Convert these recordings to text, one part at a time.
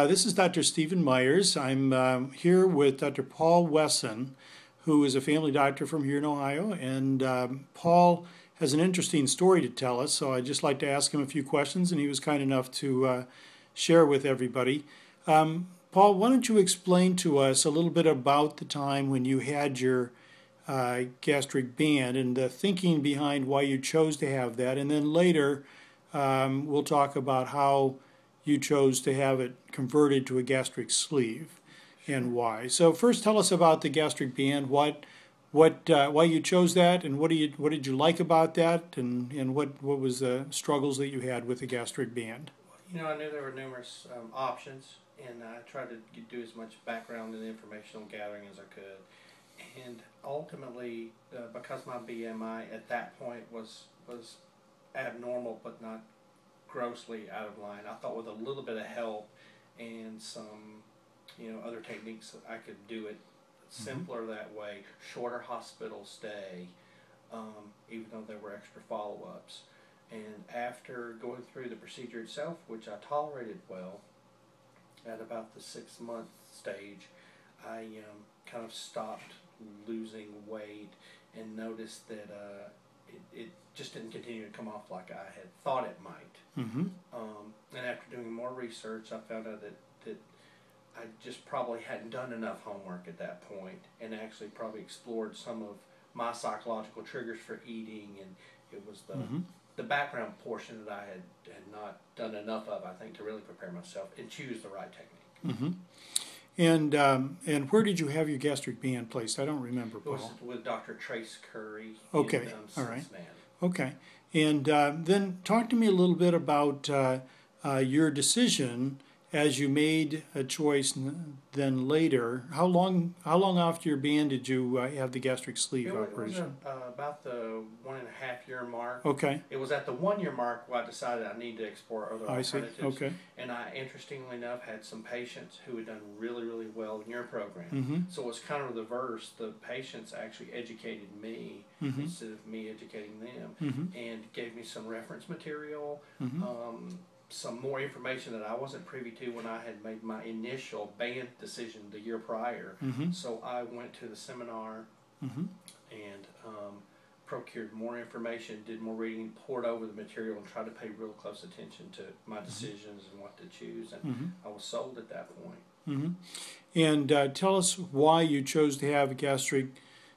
This is Dr. Stephen Myers. I'm here with Dr. Paul Wesson, who is a family doctor from here in Ohio. And Paul has an interesting story to tell us, so I'd just like to ask him a few questions, and he was kind enough to share with everybody. Paul, why don't you explain to us a little bit about the time when you had your gastric band and the thinking behind why you chose to have that, and then later we'll talk about how you chose to have it converted to a gastric sleeve and why. So first, tell us about the gastric band. Why you chose that, and what did you like about that, and what was the struggles that you had with the gastric band? I knew there were numerous options, and I tried to do as much background and informational gathering as I could. And ultimately, because my BMI at that point was abnormal but not grossly out of line, I thought with a little bit of help and some other techniques I could do it simpler that way, shorter hospital stay, even though there were extra follow-ups. And after going through the procedure itself, which I tolerated well, at about the 6-month stage, I kind of stopped losing weight and noticed that it just didn't continue to come off like I had thought it might. Mm-hmm. And after doing more research, I found out that I just probably hadn't done enough homework at that point, and actually probably explored some of my psychological triggers for eating, and it was the background portion that I had not done enough of, I think, to really prepare myself and choose the right technique. Mm-hmm. And where did you have your gastric band placed? I don't remember, Paul. It was with Dr. Trace Curry Okay. in All right. Cincinnati. Okay. And then talk to me a little bit about your decision as you made a choice then later. How long after your band did you have the gastric sleeve operation? It was about the 1.5 year mark. Okay. It was at the 1 year mark where I decided I need to explore other alternatives. I see. Okay. And I, interestingly enough, had some patients who had done really, really well in your program. Mm-hmm. So it was kind of the reverse. The patients actually educated me instead of me educating them, and gave me some reference material, some more information that I wasn't privy to when I had made my initial band decision the year prior. So I went to the seminar and procured more information, did more reading, poured over the material, and tried to pay real close attention to my decisions and what to choose. And I was sold at that point. And tell us why you chose to have a gastric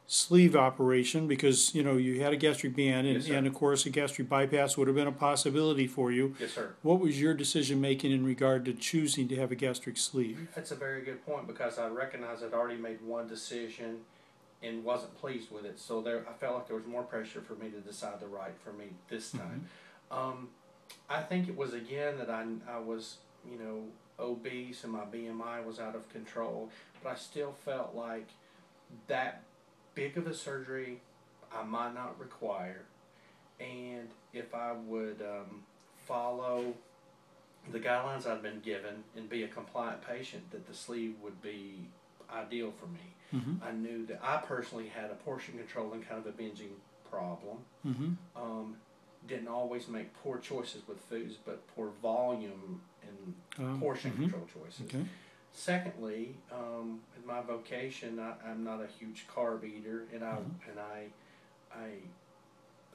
sleeve operation, because you had a gastric band, and, Yes, sir. and of course a gastric bypass would have been a possibility for you. Yes, sir. What was your decision making in regard to choosing to have a gastric sleeve? That's a very good point, because I recognized I'd already made one decision and wasn't pleased with it. So I felt like there was more pressure for me to decide the right for me this time. I think it was, again, that I was obese and my BMI was out of control, but I still felt like that big of a surgery I might not require, and if I would follow the guidelines I'd been given and be a compliant patient, that the sleeve would be ideal for me. I knew that I personally had a portion control and kind of a binging problem. Didn't always make poor choices with foods, but poor volume and portion control choices. Okay. Secondly, in my vocation, I'm not a huge carb eater,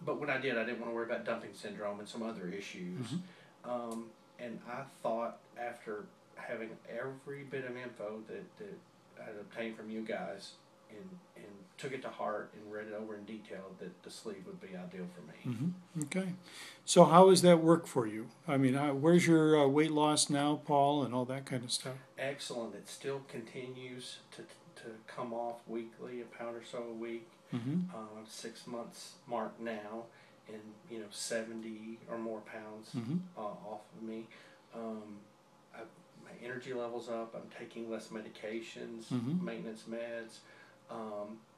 but when I did, I didn't want to worry about dumping syndrome and some other issues. And I thought, after having every bit of info that I had obtained from you guys, and took it to heart and read it over in detail, that the sleeve would be ideal for me. Okay. So how does that work for you? I mean, where's your weight loss now, Paul, and all that kind of stuff? Excellent. It still continues to come off weekly, a pound or so a week. 6 months mark now, and 70 or more pounds off of me. My energy level's up. I'm taking less medications, maintenance meds,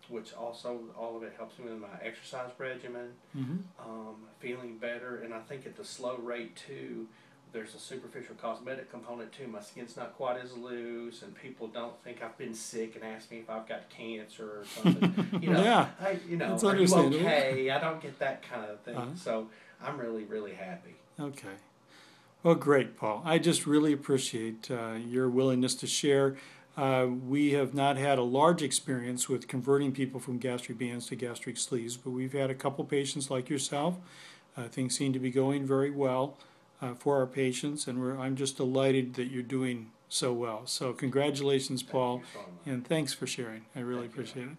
which also, all of it helps me with my exercise regimen. Feeling better, and I think at the slow rate too, there's a superficial cosmetic component too. My skin's not quite as loose, and people don't think I've been sick and ask me if I've got cancer or something. Yeah, are you okay? I don't get that kind of thing. So I'm really, really happy. Okay. Well, great, Paul. I just really appreciate your willingness to share. We have not had a large experience with converting people from gastric bands to gastric sleeves, but we've had a couple patients like yourself. Things seem to be going very well for our patients, and I'm just delighted that you're doing so well. So congratulations, Paul, Thank you so much. and thanks for sharing. I really Thank you. appreciate it.